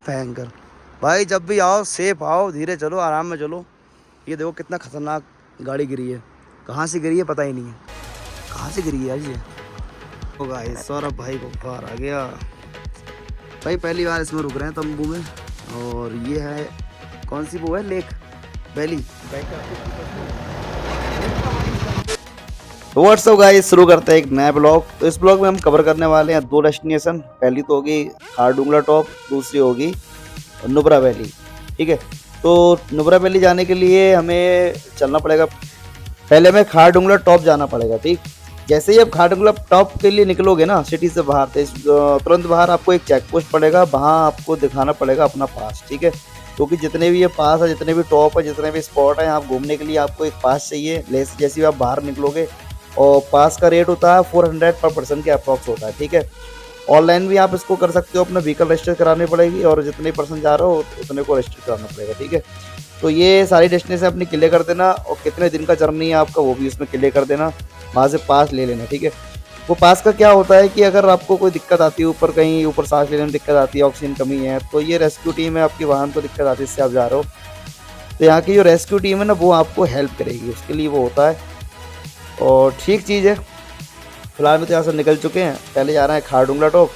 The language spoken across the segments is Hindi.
भयंकर। भाई जब भी आओ सेफ आओ, धीरे चलो, आराम में चलो। ये देखो कितना खतरनाक गाड़ी गिरी है। कहाँ से गिरी है पता ही नहीं है, कहाँ से गिरी है यार ये। तो गाइस सौरभ भाई को बुखार आ गया। भाई पहली बार इसमें रुक रहे हैं तंबू में। और ये है कौन सी वो है, लेक वैली। तो व्हाट्सअप गाइस, शुरू करते हैं एक नया ब्लॉग। तो इस ब्लॉग में हम कवर करने वाले हैं 2 डेस्टिनेशन। पहली तो होगी खारडुंगला टॉप, दूसरी होगी नुब्रा वैली। ठीक है, तो नुब्रा वैली जाने के लिए हमें चलना पड़ेगा, पहले हमें खारडुंगला टॉप जाना पड़ेगा। ठीक, जैसे ही आप खारडुंगला टॉप के लिए निकलोगे ना सिटी से बाहर, तो तुरंत बाहर आपको एक चेक पोस्ट पड़ेगा, वहाँ आपको दिखाना पड़ेगा अपना पास। ठीक है, क्योंकि जितने भी ये पास है, जितने भी टॉप है, जितने भी स्पॉट है यहाँ घूमने के लिए आपको एक पास चाहिए। जैसे ही आप बाहर निकलोगे, और पास का रेट होता है 400 पर पर्सन के अप्रॉक्स होता है। ठीक है, ऑनलाइन भी आप इसको कर सकते हो, अपना व्हीकल रजिस्टर करानी पड़ेगी, और जितने पर्सन जा रहे हो उतने को रजिस्टर कराना पड़ेगा। ठीक है, तो ये सारी डेस्टिनेशन अपनी क्लियर कर देना, और कितने दिन का जर्नी है आपका वो भी उसमें क्लियर कर देना, वहाँ से पास ले लेना। ठीक है, वो पास का क्या होता है कि अगर आपको कोई दिक्कत आती है, ऊपर कहीं ऊपर सांस लेने में दिक्कत आती है, ऑक्सीजन कमी है, तो ये रेस्क्यू टीम है आपकी, वाहन को दिक्कत आती है, इससे आप जा रहे हो, तो यहाँ की जो रेस्क्यू टीम है ना वो आपको हेल्प करेगी, उसके लिए वो होता है। और ठीक चीज़ है। फिलहाल में तो यहाँ से निकल चुके हैं, पहले जा रहे हैं खारडुंगला टॉप।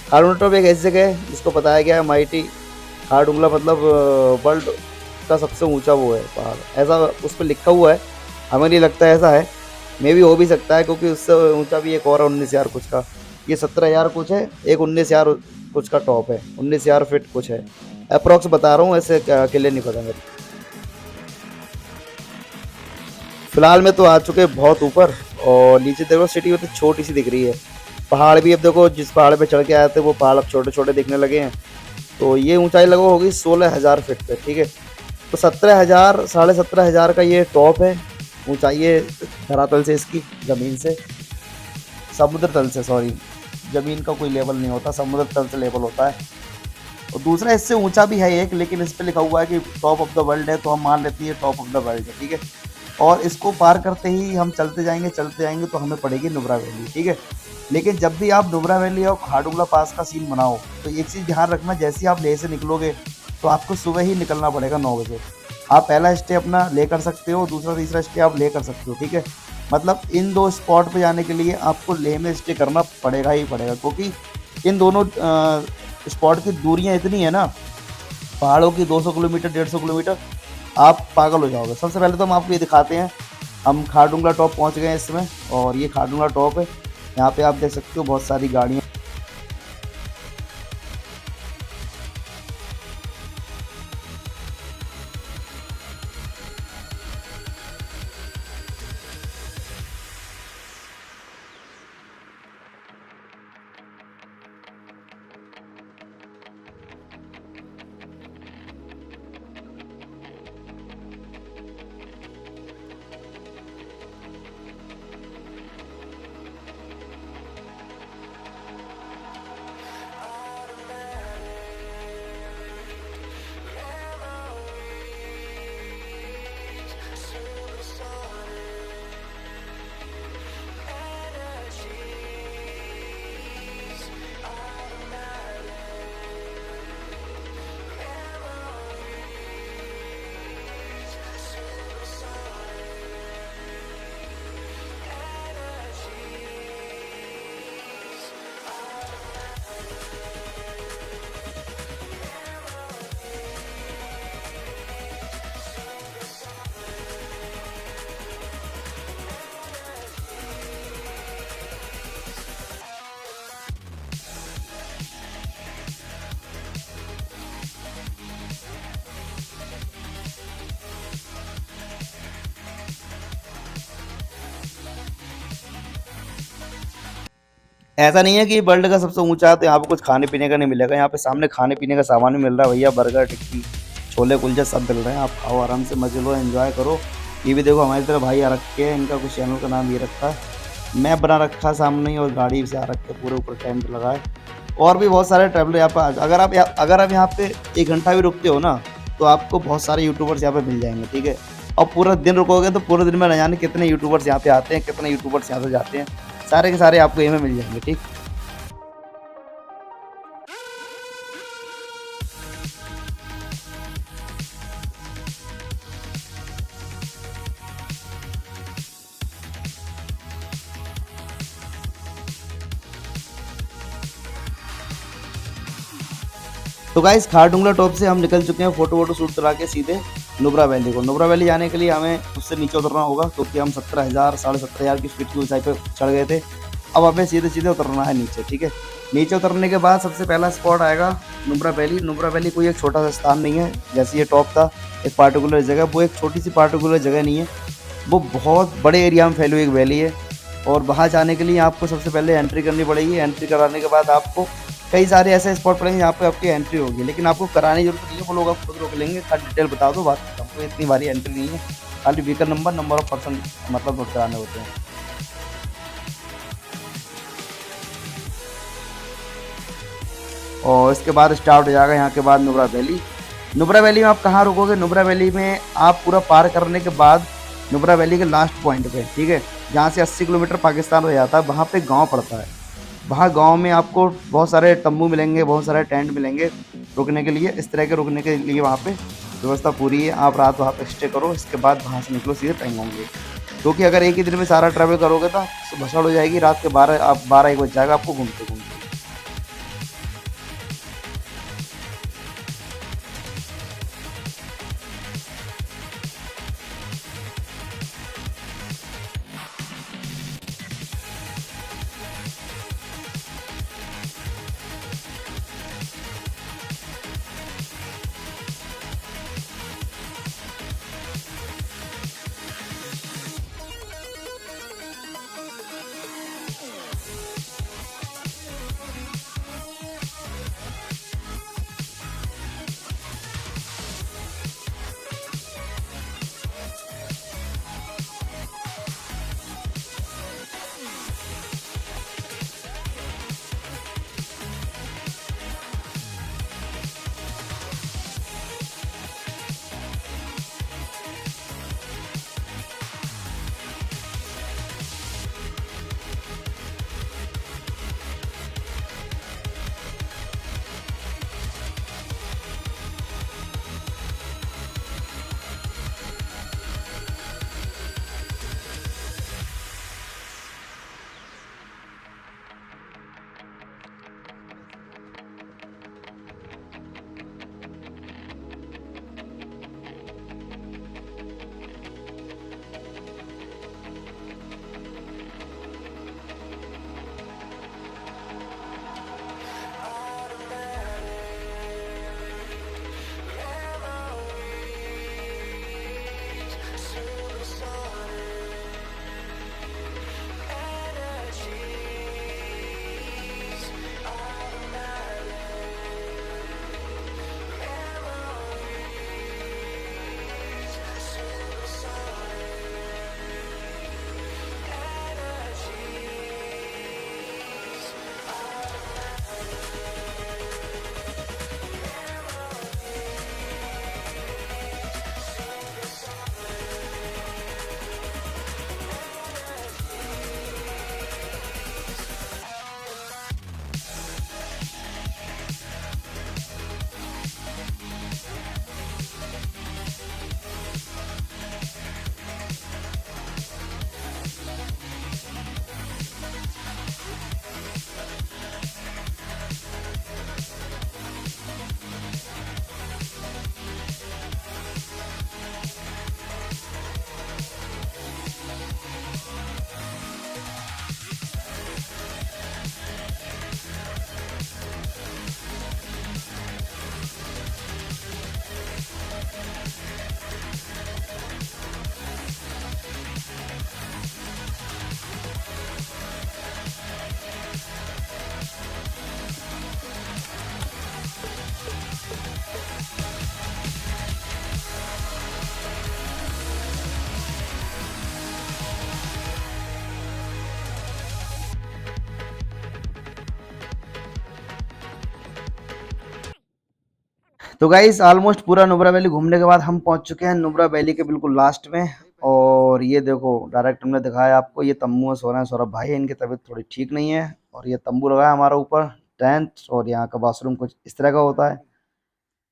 खारडुंगला टॉप एक ऐसी जगह है जिसको बताया गया है माइटी खारडुंगला, मतलब वर्ल्ड का सबसे ऊंचा वो है पहाड़, ऐसा उस पर लिखा हुआ है। हमें नहीं लगता ऐसा है, मे भी हो भी सकता है, क्योंकि उससे ऊंचा भी एक और है 19,000 कुछ का। ये 17,000 कुछ है, एक 19,000 कुछ का टॉप है, 19,000 फीट कुछ है, अप्रॉक्स बता रहा हूँ, ऐसे क्लियर नहीं पता मेरे। फिलहाल में तो आ चुके हैं बहुत ऊपर, और नीचे देखो सिटी में तो छोटी सी दिख रही है। पहाड़ भी अब देखो, जिस पहाड़ पे चढ़ के आए थे वो पहाड़ अब छोटे छोटे दिखने लगे हैं। तो ये ऊंचाई लगभग होगी 16,000 फीट पे। ठीक है, तो 17,000 17,500 का ये टॉप है, ऊंचाई है धरातल से, इसकी ज़मीन से, समुद्र तल से, सॉरी, ज़मीन का कोई लेवल नहीं होता, समुद्र तल से लेवल होता है। और दूसरा इससे ऊंचा भी है एक, लेकिन इस पर लिखा हुआ है कि टॉप ऑफ द वर्ल्ड है, तो हम मान लेते हैं टॉप ऑफ द वर्ल्ड है। ठीक है, और इसको पार करते ही हम चलते जाएंगे तो हमें पड़ेगी नुब्रा वैली। ठीक है, लेकिन जब भी आप नुब्रा वैली और खारडुंगला पास का सीन बनाओ, तो एक चीज़ ध्यान रखना, जैसे ही आप लेह से निकलोगे तो आपको सुबह ही निकलना पड़ेगा 9 बजे। आप पहला स्टे अपना ले कर सकते हो, दूसरा तीसरा स्टे आप ले कर सकते हो। ठीक है, मतलब इन 2 स्पॉट पे जाने के लिए आपको लेह में स्टे करना पड़ेगा ही पड़ेगा, क्योंकि इन दोनों स्पॉट की दूरियाँ इतनी है ना, पहाड़ों की 200 किलोमीटर 150 किलोमीटर, आप पागल हो जाओगे। सबसे पहले तो हम आपको ये दिखाते हैं, हम खारडुंगला टॉप पहुंच गए हैं इस समय, और ये खारडुंगला टॉप है। यहाँ पे आप देख सकते हो बहुत सारी गाड़ियाँ। ऐसा नहीं है कि वर्ल्ड का सबसे ऊंचा है तो यहाँ पे कुछ खाने पीने का नहीं मिलेगा। यहाँ पे सामने खाने पीने का सामान भी मिल रहा है भैया, बर्गर, टिक्की, छोले कुलचे सब मिल रहे हैं। आप खाओ आराम से, मजे लो, एंजॉय करो। ये भी देखो हमारी तरह भाई आ रखे हैं, इनका कुछ चैनल का नाम ये रखा है, मैप बना रखा है सामने ही, और गाड़ी से आ रखे है, पूरे ऊपर टेंट लगा है। और भी बहुत सारे ट्रैवलर यहाँ पर, अगर आप यहाँ पे 1 घंटा भी रुकते हो ना, तो आपको बहुत सारे यूट्यूबर्स यहाँ पे मिल जाएंगे। ठीक है, और पूरा दिन रुकोगे तो पूरे दिन में न जाने कितने यूट्यूबर्स यहाँ पे आते हैं, कितने यूट्यूबर्स यहाँ से जाते हैं, सारे के सारे आपको यहीं में मिल जाएंगे। ठीक, तो गाइस खारडुंगला टॉप से हम निकल चुके हैं फोटो वोटो शूट करा के सीधे नुब्रा वैली को। नुब्रा वैली जाने के लिए हमें उससे नीचे उतरना होगा क्योंकि हम 17,000 17,500 की स्पीड की ऊंचाई पे चढ़ गए थे। अब हमें सीधे सीधे उतरना है नीचे, ठीक है। नीचे उतरने के बाद सबसे पहला स्पॉट आएगा नुब्रा वैली। नुब्रा वैली कोई एक छोटा सा स्थान नहीं है जैसे ये टॉप था एक पार्टिकुलर जगह, वो एक छोटी सी पार्टिकुलर जगह नहीं है, वो बहुत बड़े एरिया में फैली हुई एक वैली है। और वहाँ जाने के लिए आपको सबसे पहले एंट्री करनी पड़ेगी। एंट्री कराने के बाद आपको कई सारे ऐसे स्पॉट पड़ेंगे जहाँ पे आपकी एंट्री होगी, लेकिन आपको कराने की जरूरत नहीं है, वो लोग आप खुद रोक लेंगे। खाली डिटेल बता दो, बात खत्म। कोई इतनी भारी एंट्री नहीं है, खाली vehicle number, number of person मतलब नोट कराने होते हैं। और इसके बाद स्टार्ट हो जाएगा यहाँ के बाद नुब्रा वैली। नुब्रा वैली में आप कहाँ रुकोगे? नुब्रा वैली में आप पूरा पार करने के बाद नुब्रा वैली के लास्ट पॉइंट पे, ठीक है, जहाँ से 80 किलोमीटर पाकिस्तान हो जाता है, वहाँ पे गांव पड़ता है। वहाँ गांव में आपको बहुत सारे तंबू मिलेंगे, बहुत सारे टेंट मिलेंगे रुकने के लिए। इस तरह के रुकने के लिए वहाँ पे व्यवस्था पूरी है। आप रात वहाँ पे स्टे करो, इसके बाद वहाँ से निकलो सीधे पेंगोंग लेक। क्योंकि अगर एक ही दिन में सारा ट्रैवल करोगे तो भसड़ हो जाएगी। रात के 12 1 बज जाएगा आपको घूमते घूमते। तो गाइस ऑलमोस्ट पूरा नुब्रा वैली घूमने के बाद हम पहुंच चुके हैं नुब्रा वैली के बिल्कुल लास्ट में। और ये देखो डायरेक्ट हमने दिखाया आपको, ये तंबू में सो रहे हैं सौरभ भाई, इनकी तबीयत थोड़ी ठीक नहीं है। और ये तंबू लगा है हमारा ऊपर टेंट, और यहाँ का बाथरूम कुछ इस तरह का होता है।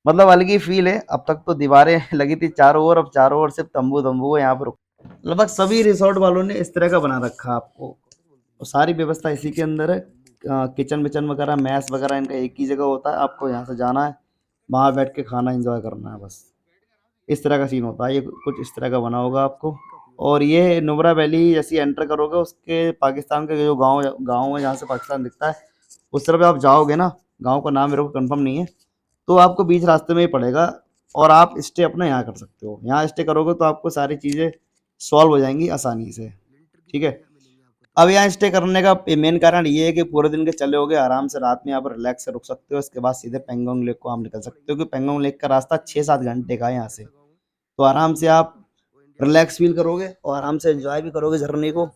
मतलब अलग ही फील है। अब तक तो दीवारें लगी थी चारों ओर, अब चारों ओर सिर्फ तंबू तंबू है यहाँ पर। लगभग सभी रिसोर्ट वालों ने इस तरह का बना रखा है आपको, और सारी व्यवस्था इसी के अंदर है। किचन विचन वगैरह मैस वगैरह इनका एक ही जगह होता है। आपको यहाँ से जाना है, वहाँ बैठ के खाना एंजॉय करना है बस। इस तरह का सीन होता है, ये कुछ इस तरह का बना होगा आपको। और ये नुब्रा वैली जैसे एंटर करोगे उसके पाकिस्तान के जो गांव गांव है जहाँ से पाकिस्तान दिखता है, उस तरफ आप जाओगे ना, गांव का नाम मेरे को कंफर्म नहीं है, तो आपको बीच रास्ते में ही पड़ेगा। और आप स्टे अपना यहाँ कर सकते हो, यहाँ स्टे करोगे तो आपको सारी चीज़ें सॉल्व हो जाएंगी आसानी से। ठीक है। अब यहाँ स्टे करने का मेन कारण ये है कि पूरे दिन के चले होगे, आराम से रात में यहाँ पर रिलैक्स से रुक सकते हो, इसके बाद सीधे पेंगोंग लेक को आप निकल सकते हो, क्योंकि पेंगोंग लेक का रास्ता 6-7 घंटे का है यहाँ से। तो आराम से आप रिलैक्स फील करोगे और आराम से एंजॉय भी करोगे झरने को।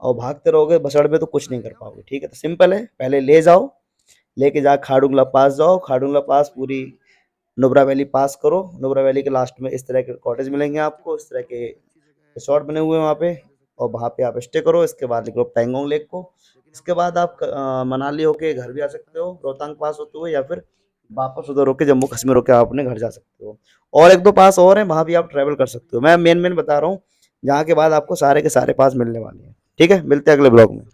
और भागते रहोगे बसड़ में तो कुछ नहीं कर पाओगे। ठीक है, तो सिंपल है, पहले ले जाओ, लेके जा खाड़ूंगला पास जाओ, खाड़ूंगला पास पूरी नुब्रा वैली पास करो। नुब्रा वैली के लास्ट में इस तरह के कॉटेज मिलेंगे आपको, इस तरह के रिसोर्ट बने हुए हैं वहाँ पे, और वहाँ पे आप स्टे करो। इसके बाद निकलो पैंगोंग लेक को। इसके बाद आप मनाली होके घर भी आ सकते हो रोहतांग पास होते हुए, या फिर वापस उधर होके जम्मू कश्मीर होके आप अपने घर जा सकते हो। और एक दो पास और हैं, वहाँ भी आप ट्रैवल कर सकते हो। मैं मेन मेन बता रहा हूँ, जहाँ के बाद आपको सारे के सारे पास मिलने वाले हैं। ठीक है, मिलते हैं अगले ब्लॉग में।